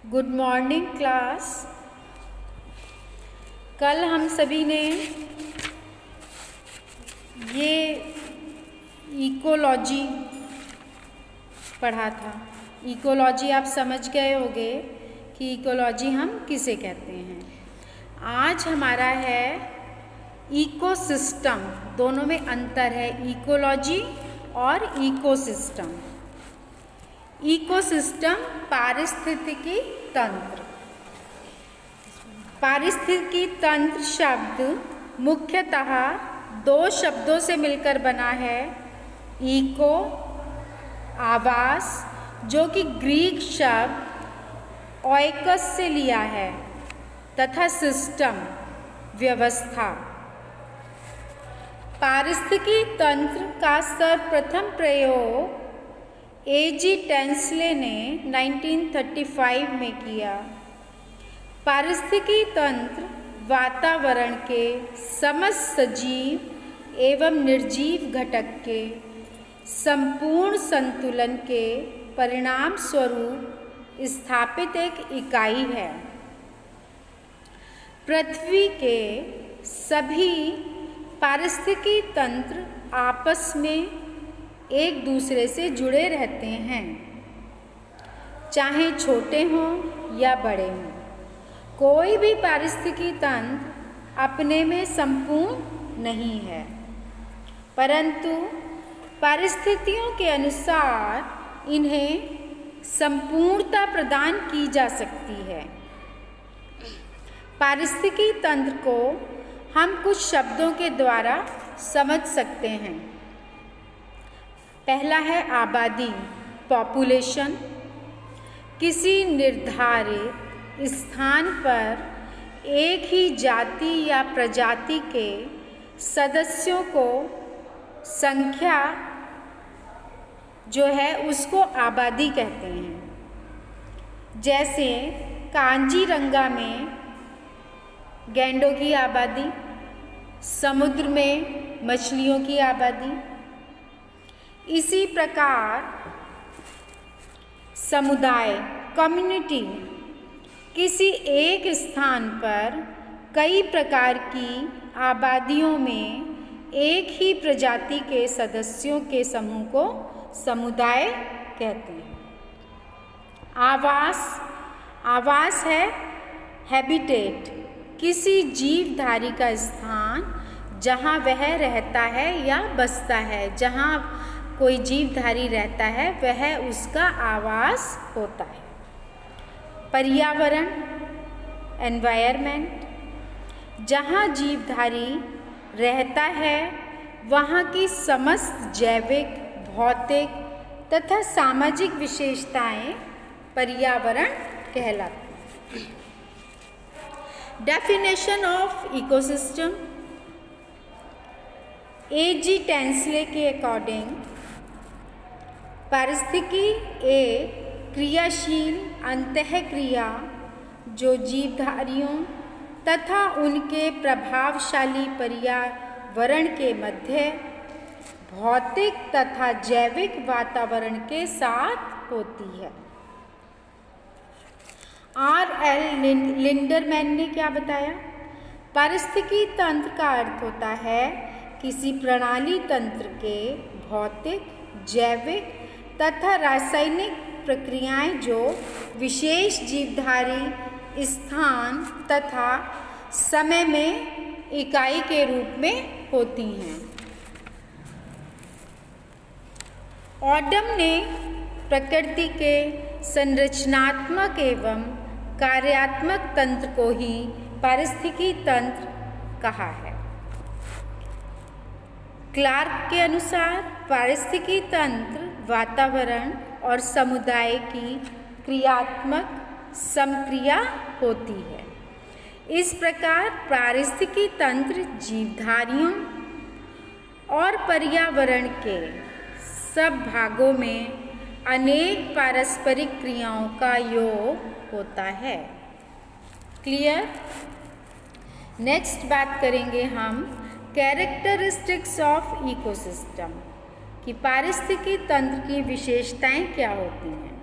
Good morning class. कल हम सभी ने ये इकोलॉजी पढ़ा था। इकोलॉजी आप समझ गए होंगे कि इकोलॉजी हम किसे कहते हैं। आज हमारा है इकोसिस्टम। दोनों में अंतर है, इकोलॉजी और इकोसिस्टम। इकोसिस्टम पारिस्थितिकी तंत्र। पारिस्थितिकी तंत्र शब्द मुख्यतः दो शब्दों से मिलकर बना है। इको आवास, जो कि ग्रीक शब्द ओइकस से लिया है, तथा सिस्टम व्यवस्था। पारिस्थितिकी तंत्र का सर्वप्रथम प्रयोग A.G. टेंसले ने 1935 में किया। पारिस्थितिकी तंत्र वातावरण के समस्त सजीव एवं निर्जीव घटक के संपूर्ण संतुलन के परिणाम स्वरूप स्थापित एक इकाई है। पृथ्वी के सभी पारिस्थितिकी तंत्र आपस में एक दूसरे से जुड़े रहते हैं, चाहे छोटे हों या बड़े हों। कोई भी पारिस्थितिकी तंत्र अपने में संपूर्ण नहीं है, परंतु परिस्थितियों के अनुसार इन्हें संपूर्णता प्रदान की जा सकती है। पारिस्थितिकी तंत्र को हम कुछ शब्दों के द्वारा समझ सकते हैं। पहला है आबादी, पॉपुलेशन। किसी निर्धारित स्थान पर एक ही जाति या प्रजाति के सदस्यों को संख्या जो है उसको आबादी कहते हैं। जैसे कांजीरंगा में गैंडों की आबादी, समुद्र में मछलियों की आबादी। इसी प्रकार समुदाय, कम्युनिटी, किसी एक स्थान पर कई प्रकार की आबादियों में एक ही प्रजाति के सदस्यों के समूह को समुदाय कहते हैं। आवास, आवास है हैबिटेट, किसी जीवधारी का स्थान जहाँ वह रहता है या बसता है। जहाँ कोई जीवधारी रहता है वह उसका आवास होता है। पर्यावरण, एनवायरनमेंट, जहाँ जीवधारी रहता है वहाँ की समस्त जैविक, भौतिक तथा सामाजिक विशेषताएं पर्यावरण कहलाती हैं। Definition of ecosystem. A.G. Tansley के अकॉर्डिंग पारिस्थितिकी एक क्रियाशील अंतःक्रिया जो जीवधारियों तथा उनके प्रभावशाली पर्यावरण के मध्य भौतिक तथा जैविक वातावरण के साथ होती है। R.L. लिंडरमैन ने क्या बताया? पारिस्थितिकी तंत्र का अर्थ होता है किसी प्रणाली तंत्र के भौतिक, जैविक तथा रासायनिक प्रक्रियाएं जो विशेष जीवधारी स्थान तथा समय में इकाई के रूप में होती हैं। ऑडम ने प्रकृति के संरचनात्मक एवं कार्यात्मक तंत्र को ही पारिस्थितिकी तंत्र कहा है। क्लार्क के अनुसार पारिस्थितिकी तंत्र वातावरण और समुदाय की क्रियात्मक समक्रिया होती है। इस प्रकार पारिस्थितिकी तंत्र जीवधारियों और पर्यावरण के सब भागों में अनेक पारस्परिक क्रियाओं का योग होता है। क्लियर? नेक्स्ट बात करेंगे हम कैरेक्टरिस्टिक्स ऑफ इकोसिस्टम, कि पारिस्थितिकी तंत्र की विशेषताएं क्या होती हैं।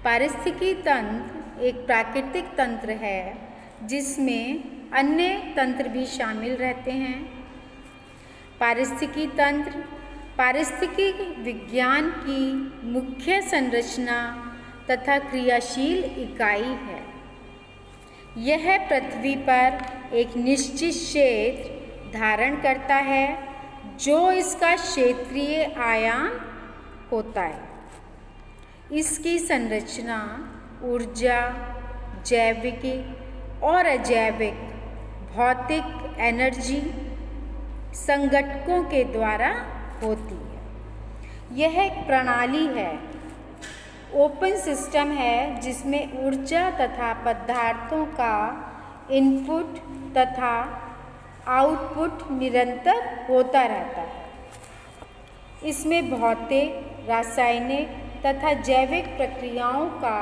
पारिस्थितिकी तंत्र एक प्राकृतिक तंत्र है जिसमें अन्य तंत्र भी शामिल रहते हैं। पारिस्थितिकी तंत्र पारिस्थितिकी विज्ञान की मुख्य संरचना तथा क्रियाशील इकाई है। यह पृथ्वी पर एक निश्चित क्षेत्र धारण करता है जो इसका क्षेत्रीय आयाम होता है। इसकी संरचना ऊर्जा, जैविक और अजैविक भौतिक एनर्जी संगठकों के द्वारा होती है। यह एक प्रणाली है, ओपन सिस्टम है जिसमें ऊर्जा तथा पदार्थों का इनपुट तथा आउटपुट निरंतर होता रहता है। इसमें भौतिक, रासायनिक तथा जैविक प्रक्रियाओं का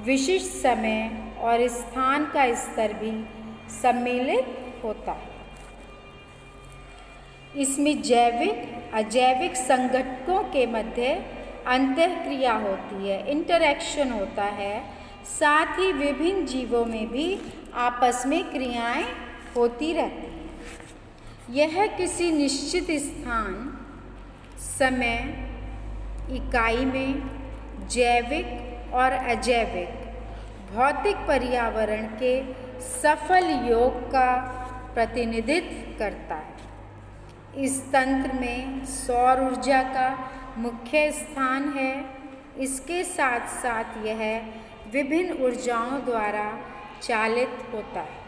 विशिष्ट समय और स्थान का स्तर भी सम्मिलित होता है। इसमें जैविक अजैविक संगठकों के मध्य अंतःक्रिया होती है, इंटरैक्शन होता है। साथ ही विभिन्न जीवों में भी आपस में क्रियाएं होती रहती हैं। यह किसी निश्चित स्थान, समय, इकाई में जैविक और अजैविक भौतिक पर्यावरण के सफल योग का प्रतिनिधित्व करता है। इस तंत्र में सौर ऊर्जा का मुख्य स्थान है। इसके साथ साथ यह विभिन्न ऊर्जाओं द्वारा चालित होता है।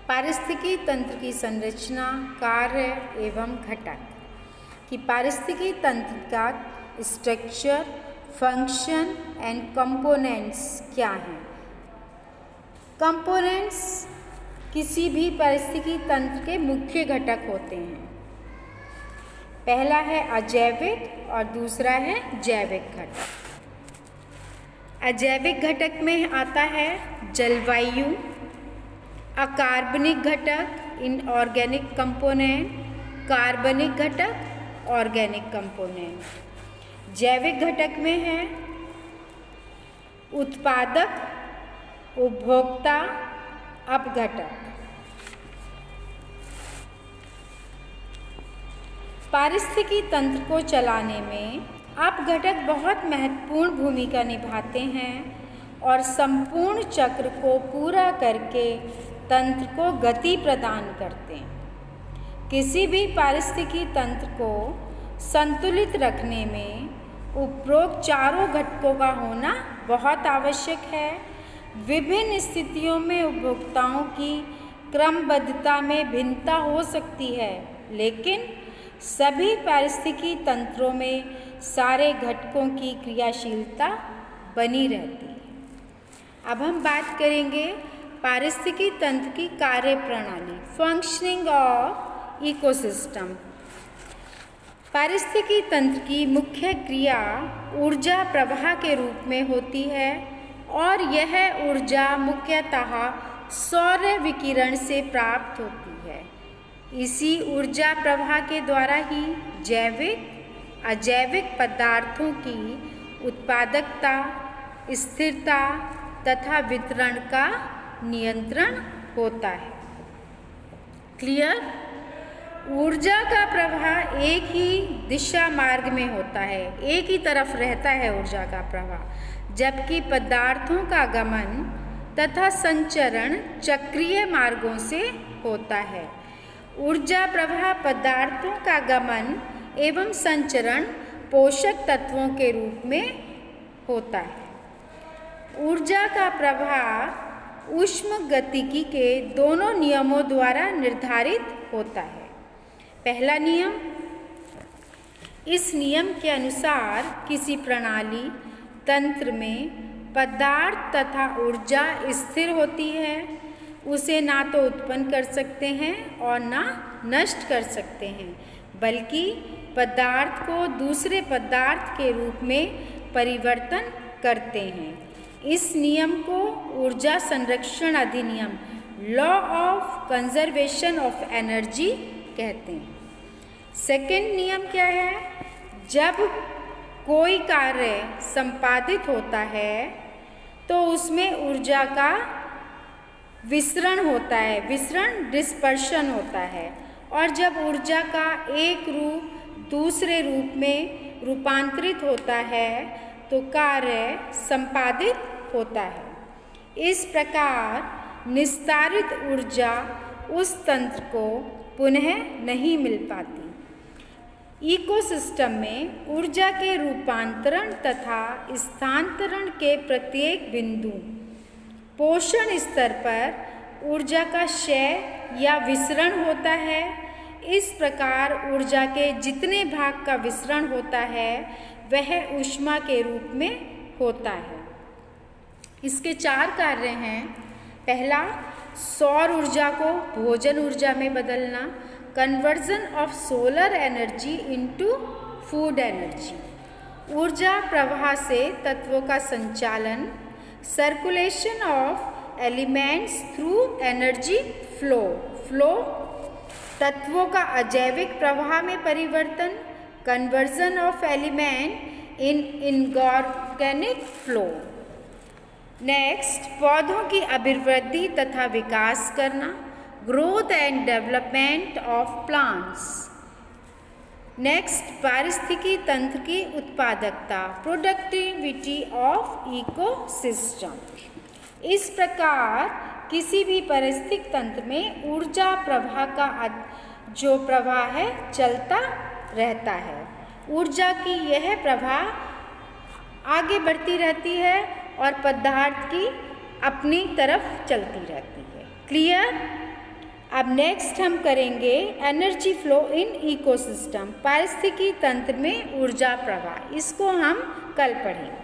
पारिस्थितिकी तंत्र की संरचना, कार्य एवं घटक कि पारिस्थितिकी तंत्र का स्ट्रक्चर, फंक्शन एंड कंपोनेंट्स क्या हैं। कंपोनेंट्स किसी भी पारिस्थितिकी तंत्र के मुख्य घटक होते हैं। पहला है अजैविक और दूसरा है जैविक घटक। अजैविक घटक में आता है जलवायु, अकार्बनिक घटक इनऑर्गेनिक कंपोनेंट, कार्बनिक घटक ऑर्गेनिक कंपोनेंट। जैविक घटक में है उत्पादक, उपभोक्ता, अपघटक। पारिस्थितिकी तंत्र को चलाने में अपघटक बहुत महत्वपूर्ण भूमिका निभाते हैं और संपूर्ण चक्र को पूरा करके तंत्र को गति प्रदान करते हैं। किसी भी पारिस्थितिकी तंत्र को संतुलित रखने में उपरोक्त चारों घटकों का होना बहुत आवश्यक है। विभिन्न स्थितियों में उपभोक्ताओं की क्रमबद्धता में भिन्नता हो सकती है, लेकिन सभी पारिस्थितिकी तंत्रों में सारे घटकों की क्रियाशीलता बनी रहती है। अब हम बात करेंगे पारिस्थितिकी तंत्र की कार्यप्रणाली, फंक्शनिंग ऑफ इकोसिस्टम। पारिस्थितिकी तंत्र की मुख्य क्रिया ऊर्जा प्रवाह के रूप में होती है और यह ऊर्जा मुख्यतः सौर विकिरण से प्राप्त होती है। इसी ऊर्जा प्रवाह के द्वारा ही जैविक अजैविक पदार्थों की उत्पादकता, स्थिरता तथा वितरण का नियंत्रण होता है। क्लियर? ऊर्जा का प्रवाह एक ही दिशा मार्ग में होता है, एक ही तरफ रहता है ऊर्जा का प्रवाह, जबकि पदार्थों का गमन तथा संचरण चक्रीय मार्गों से होता है। ऊर्जा प्रवाह पदार्थों का गमन एवं संचरण पोषक तत्वों के रूप में होता है। ऊर्जा का प्रवाह ऊष्मगतिकी के दोनों नियमों द्वारा निर्धारित होता है। पहला नियम, इस नियम के अनुसार किसी प्रणाली तंत्र में पदार्थ तथा ऊर्जा स्थिर होती है, उसे ना तो उत्पन्न कर सकते हैं और ना नष्ट कर सकते हैं, बल्कि पदार्थ को दूसरे पदार्थ के रूप में परिवर्तन करते हैं। इस नियम को ऊर्जा संरक्षण अधिनियम, law of conservation of energy कहते हैं। सेकंड नियम क्या है? जब कोई कार्य संपादित होता है तो उसमें ऊर्जा का विसरण होता है, विसरण डिस्पर्शन होता है। और जब ऊर्जा का एक रूप दूसरे रूप में रूपांतरित होता है तो कार्य संपादित होता है। इस प्रकार निस्तारित ऊर्जा उस तंत्र को पुनः नहीं मिल पाती। इकोसिस्टम में ऊर्जा के रूपांतरण तथा स्थानांतरण के प्रत्येक बिंदु पोषण स्तर पर ऊर्जा का क्षय या विसरण होता है। इस प्रकार ऊर्जा के जितने भाग का विसरण होता है वह ऊष्मा के रूप में होता है। इसके 4 कार्य हैं। पहला, सौर ऊर्जा को भोजन ऊर्जा में बदलना, conversion of solar energy into food energy, ऊर्जा प्रवाह से तत्वों का संचालन, circulation of elements through energy flow, तत्वों का अजैविक प्रवाह में परिवर्तन, conversion of element in inorganic flow. Next, पौधों की अभिवृद्धि तथा विकास करना, growth and development of plants. Next, पारिस्थितिकी तंत्र की उत्पादकता, प्रोडक्टिविटी ऑफ इकोसिस्टम। इस प्रकार किसी भी पारिस्थितिक तंत्र में ऊर्जा प्रवाह का जो प्रवाह है चलता रहता है। ऊर्जा की यह प्रवाह आगे बढ़ती रहती है और पदार्थ की अपनी तरफ चलती रहती है। क्लियर? अब नेक्स्ट हम करेंगे एनर्जी फ्लो इन इकोसिस्टम, पारिस्थितिकी तंत्र में ऊर्जा प्रवाह। इसको हम कल पढ़ेंगे।